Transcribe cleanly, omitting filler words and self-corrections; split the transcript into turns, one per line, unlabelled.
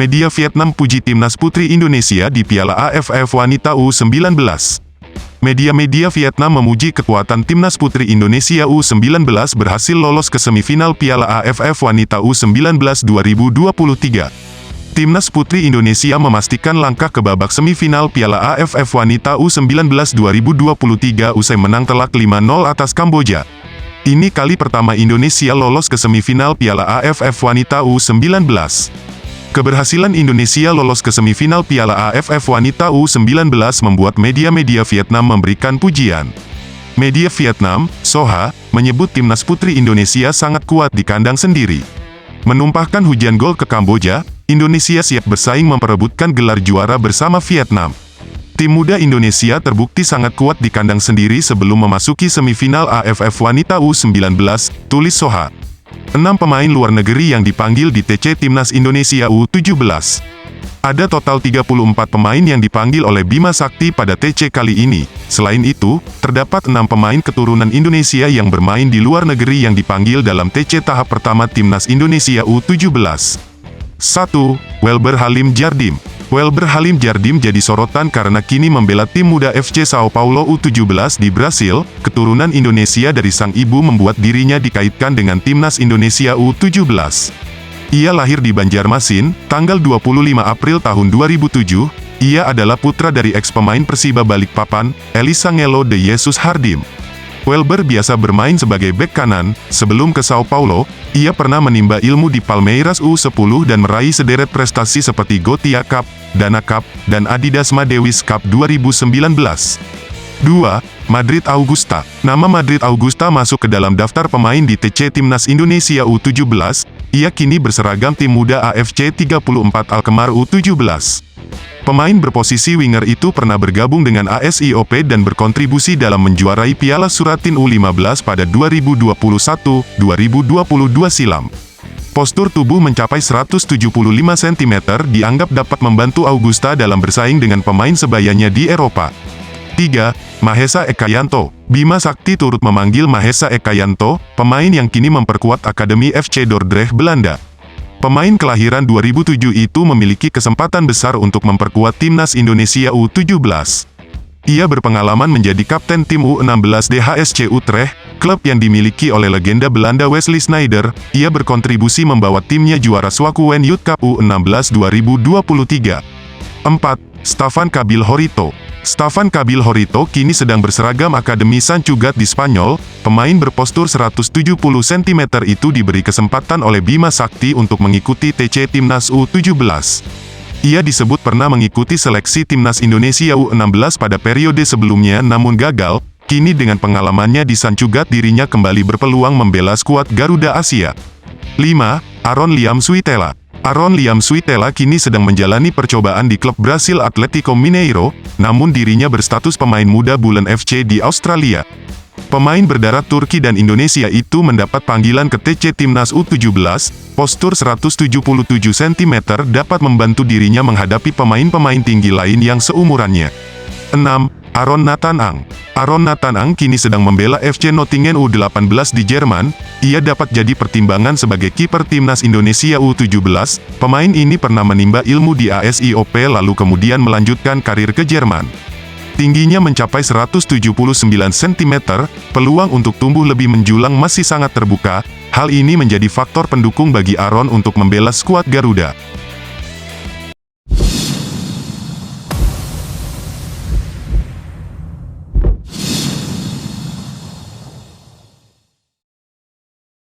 Media Vietnam puji timnas putri Indonesia di Piala AFF Wanita U19. Media-media Vietnam memuji kekuatan timnas putri Indonesia U19 berhasil lolos ke semifinal Piala AFF Wanita U19 2023. Timnas putri Indonesia memastikan langkah ke babak semifinal Piala AFF Wanita U19 2023 usai menang telak 5-0 atas Kamboja. Ini kali pertama Indonesia lolos ke semifinal Piala AFF Wanita U19. Keberhasilan Indonesia lolos ke semifinal Piala AFF Wanita U19 membuat media-media Vietnam memberikan pujian. Media Vietnam, Soha, menyebut timnas putri Indonesia sangat kuat di kandang sendiri. Menumpahkan hujan gol ke Kamboja, Indonesia siap bersaing memperebutkan gelar juara bersama Vietnam. Tim muda Indonesia terbukti sangat kuat di kandang sendiri sebelum memasuki semifinal AFF Wanita U19, tulis Soha. 6 pemain luar negeri yang dipanggil di TC Timnas Indonesia U17. Ada total 34 pemain yang dipanggil oleh Bima Sakti pada TC kali ini. Selain itu, terdapat 6 pemain keturunan Indonesia yang bermain di luar negeri yang dipanggil dalam TC tahap pertama Timnas Indonesia U17. 1. Welber Halim Jardim. Welber Halim Jardim jadi sorotan karena kini membela tim muda FC Sao Paulo U17 di Brasil. Keturunan Indonesia dari sang ibu membuat dirinya dikaitkan dengan timnas Indonesia U17. Ia lahir di Banjarmasin, tanggal 25 April tahun 2007. Ia adalah putra dari eks-pemain Persiba Balikpapan, Elisangelo de Jesus Hardim. Welber biasa bermain sebagai bek kanan. Sebelum ke Sao Paulo, ia pernah menimba ilmu di Palmeiras U10 dan meraih sederet prestasi seperti Gothia Cup, Dana Cup, dan Adidas Madewis Cup 2019. 2. Madrid Augusta. Nama Madrid Augusta masuk ke dalam daftar pemain di TC Timnas Indonesia U17. Ia kini berseragam tim muda AFC 34 Alkmaar U17. Pemain berposisi winger itu pernah bergabung dengan ASIOP dan berkontribusi dalam menjuarai Piala Suratin U15 pada 2021-2022 silam. Postur tubuh mencapai 175 cm dianggap dapat membantu Augusta dalam bersaing dengan pemain sebayanya di Eropa. 3. Mahesa Ekayanto. Bima Sakti turut memanggil Mahesa Ekayanto, pemain yang kini memperkuat Akademi FC Dordrecht Belanda. Pemain kelahiran 2007 itu memiliki kesempatan besar untuk memperkuat timnas Indonesia U17. Ia berpengalaman menjadi kapten tim U16 DHSC Utrecht, klub yang dimiliki oleh legenda Belanda Wesley Sneijder. Ia berkontribusi membawa timnya juara Swakuwen Youth Cup U16 2023. 4. Staffan Kabil Horito. Staffan Kabil Horito kini sedang berseragam Akademi Sant Cugat di Spanyol. Pemain berpostur 170 cm itu diberi kesempatan oleh Bima Sakti untuk mengikuti TC Timnas U17. Ia disebut pernah mengikuti seleksi Timnas Indonesia U16 pada periode sebelumnya namun gagal. Kini dengan pengalamannya di Sant Cugat dirinya kembali berpeluang membela skuad Garuda Asia. 5. Aaron Liam Suitela. Aaron Liam Suitela kini sedang menjalani percobaan di klub Brasil Atlético Mineiro, namun dirinya berstatus pemain muda Bulan FC di Australia. Pemain berdarah Turki dan Indonesia itu mendapat panggilan ke TC Timnas U17, postur 177 cm dapat membantu dirinya menghadapi pemain-pemain tinggi lain yang seumurannya. 6. Aron Nathan Ang. Aron Nathan Ang kini sedang membela FC Nottingham U18 di Jerman. Ia dapat jadi pertimbangan sebagai kiper timnas Indonesia U17. Pemain ini pernah menimba ilmu di ASIOP lalu kemudian melanjutkan karir ke Jerman. Tingginya mencapai 179 cm, peluang untuk tumbuh lebih menjulang masih sangat terbuka. Hal ini menjadi faktor pendukung bagi Aaron untuk membela skuad Garuda.